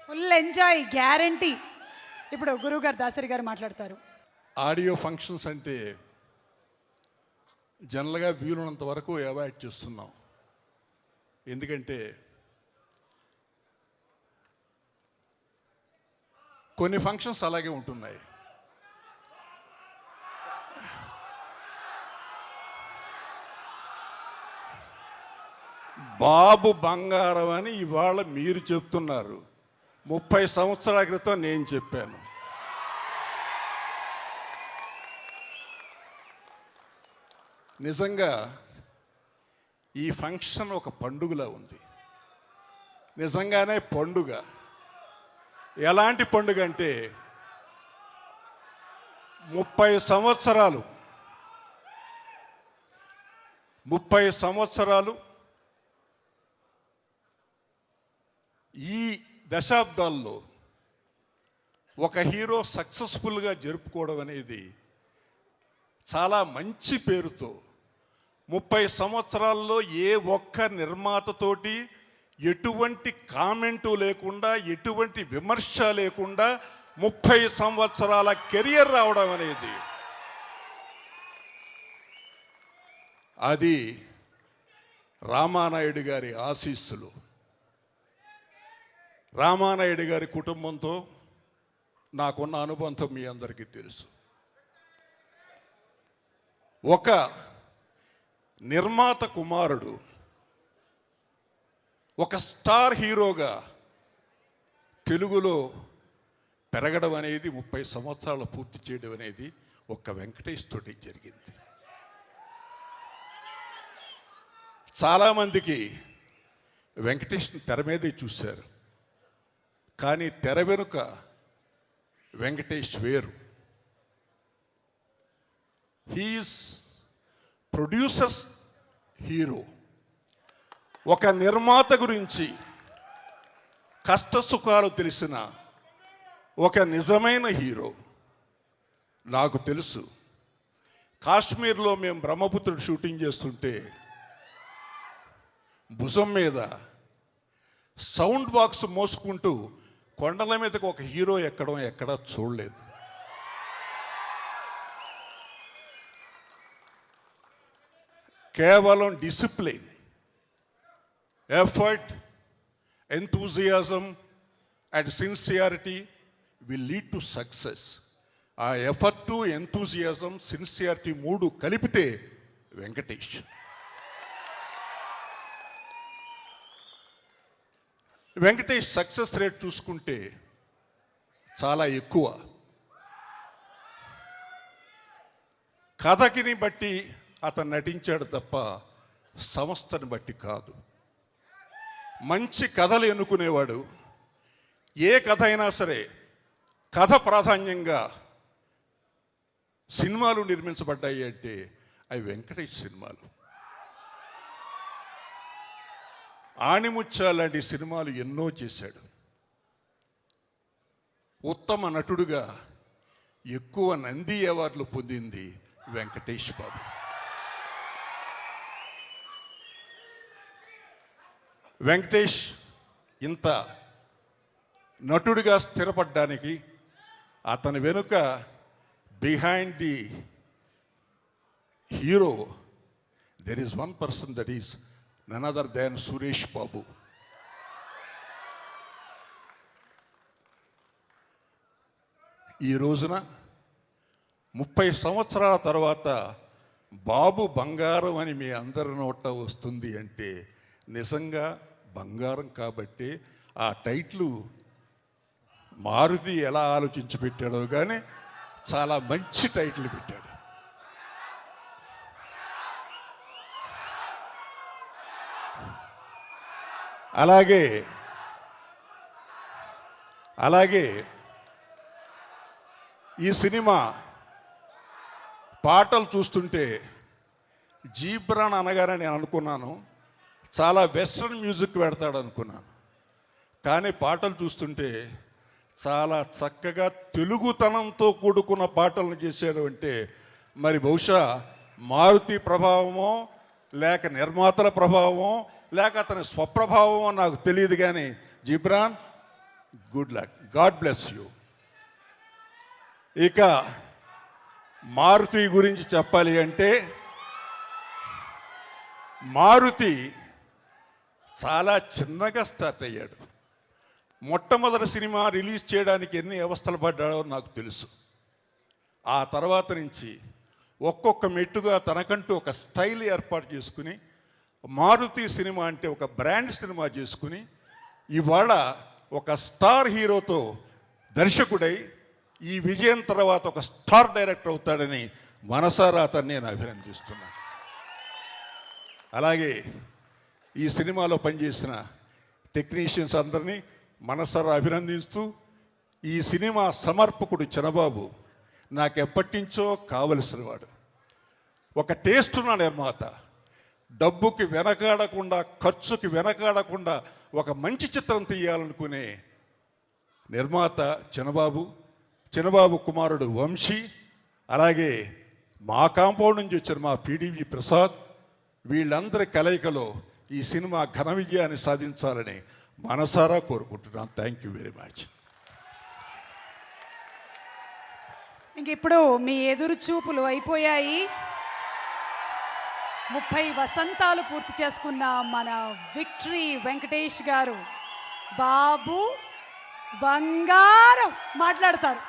Full enjoy guarantee. ఇప్పుడు గురువు గారు దాసరి గారు మాట్లాడతారు. ఆడియో ఫంక్షన్స్ అంటే జనరల్గా వీలున్నంత వరకు అవాయిడ్ చేస్తున్నాం. ఎందుకంటే కొన్ని ఫంక్షన్స్ అలాగే ఉంటున్నాయి. బాబు బంగారం అని ఇవాళ మీరు చెప్తున్నారు. 30 సంవత్సరాల క్రితం నేను చెప్పాను. నిజంగా ఈ ఫంక్షన్ ఒక పండుగలా ఉంది. నిజంగానే పండుగ. ఎలాంటి పండుగ అంటే 30 సంవత్సరాలు ఈ దశాబ్దాల్లో ఒక హీరో సక్సెస్ఫుల్గా జరుపుకోవడం అనేది చాలా మంచి పేరుతో 30 సంవత్సరాల్లో ఏ ఒక్క నిర్మాతతోటి ఎటువంటి కామెంటు లేకుండా, ఎటువంటి విమర్శ లేకుండా 30 సంవత్సరాల కెరియర్ రావడం అనేది అది రామానాయుడు గారి ఆశీస్సులు. రామానాయుడు గారి కుటుంబంతో నాకున్న అనుబంధం మీ అందరికీ తెలుసు. ఒక నిర్మాత కుమారుడు ఒక స్టార్ హీరోగా తెలుగులో పెరగడం అనేది 30 సంవత్సరాలు పూర్తి చేయడం అనేది ఒక్క వెంకటేష్ తోటి జరిగింది. చాలామందికి వెంకటేష్ని తెర మీదే చూశారు, కానీ తెర వెనుక వెంకటేష్ వేరు. He's producers hero. ఒక నిర్మాత గురించి కష్టసుఖాలు తెలిసిన ఒక నిజమైన హీరో. నాకు తెలుసు, కాశ్మీర్లో మేము బ్రహ్మపుత్రుడు షూటింగ్ చేస్తుంటే భుజం మీద సౌండ్ బాక్స్ మోసుకుంటూ కొండల మీదకు ఒక హీరో ఎక్కడా చూడలేదు. కేవలం discipline, effort, enthusiasm and sincerity will lead to success. ఆ ఎఫర్టు, ఎంతూజియాజం, సిన్సియారిటీ 3 కలిపితే వెంకటేష్. వెంకటేష్ సక్సెస్ రేట్ చూసుకుంటే చాలా ఎక్కువ. కథకిని బట్టి అతను నటించాడు తప్ప సంస్థని బట్టి కాదు. మంచి కథలు ఎన్నుకునేవాడు. ఏ కథ అయినా సరే కథ ప్రాధాన్యంగా సినిమాలు నిర్మించబడ్డాయి అంటే అవి వెంకటేష్ సినిమాలు. ఆణిముత్యాల లాంటి సినిమాలు ఎన్నో చేశాడు. ఉత్తమ నటుడుగా ఎక్కువ నంది అవార్డులు పొందింది వెంకటేష్ బాబు. వెంకటేష్ ఇంత నటుడిగా స్థిరపడ్డానికి అతని వెనుక behind the hero there is one person, that is none other than Suresh Babu. ఈ రోజున 30 సంవత్సరాల తర్వాత బాబు బంగారం అని మీ అందరి నోట వస్తుంది అంటే నిజంగా బంగారం కాబట్టి ఆ టైటిల్ మారుతి ఎలా ఆలోచించి పెట్టాడో కానీ చాలా మంచి టైటిల్ పెట్టాడు. అలాగే ఈ సినిమా పాటలు చూస్తుంటే జీబ్రాన్ అనగానే నేను అనుకున్నాను చాలా వెస్ట్రన్ మ్యూజిక్ పెడతాడు అనుకున్నాను. కానీ పాటలు చూస్తుంటే చాలా చక్కగా తెలుగుతనంతో కూడుకున్న పాటలను చేశాడు. అంటే మరి బహుశా మారుతి ప్రభావమో లేక నిర్మాతల ప్రభావమో లేక అతని స్వప్రభావమో నాకు తెలియదు. కానీ Ghibran good luck, God bless you. ఇక మారుతి గురించి చెప్పాలి అంటే, మారుతి చాలా చిన్నగా స్టార్ట్ అయ్యాడు. మొట్టమొదటి సినిమా రిలీజ్ చేయడానికి ఎన్ని అవస్థలు పడ్డాడో నాకు తెలుసు. ఆ తర్వాత నుంచి ఒక్కొక్క మెట్టుగా తనకంటూ ఒక స్టైల్ ఏర్పాటు చేసుకుని, మారుతి సినిమా అంటే ఒక బ్రాండ్ సినిమా చేసుకుని, ఇవాళ ఒక స్టార్ హీరోతో దర్శకుడై ఈ విజయం తర్వాత ఒక స్టార్ డైరెక్టర్ అవుతాడని మనసారా అతన్ని నేను అభినందిస్తున్నాను. అలాగే ఈ సినిమాలో పనిచేసిన టెక్నీషియన్స్ అందరినీ మనసారా అభినందిస్తూ, ఈ సినిమా సమర్పకుడు చిన్నబాబు నాకు ఎప్పటి నుంచో కావలసిన వాడు. ఒక టేస్ట్ ఉన్న నిర్మాత, డబ్బుకి వెనకాడకుండా, ఖర్చుకి వెనకాడకుండా ఒక మంచి చిత్రం తీయాలనుకునే నిర్మాత చిన్నబాబు కుమారుడు వంశీ, అలాగే మా కాంపౌండ్ నుంచి వచ్చిన మా పిడివి ప్రసాద్, వీళ్ళందరి కలయికలో ఈ సినిమా ఘన విజయాన్ని సాధించాలని మనసారా కోరుకుంటున్నాను. Thank you very much. ఇంక ఇప్పుడు మీ ఎదురు చూపులు అయిపోయాయి. 30 వసంతాలు పూర్తి చేసుకున్న మన విక్టరీ వెంకటేష్ గారు, బాబు బంగారం మాట్లాడతారు.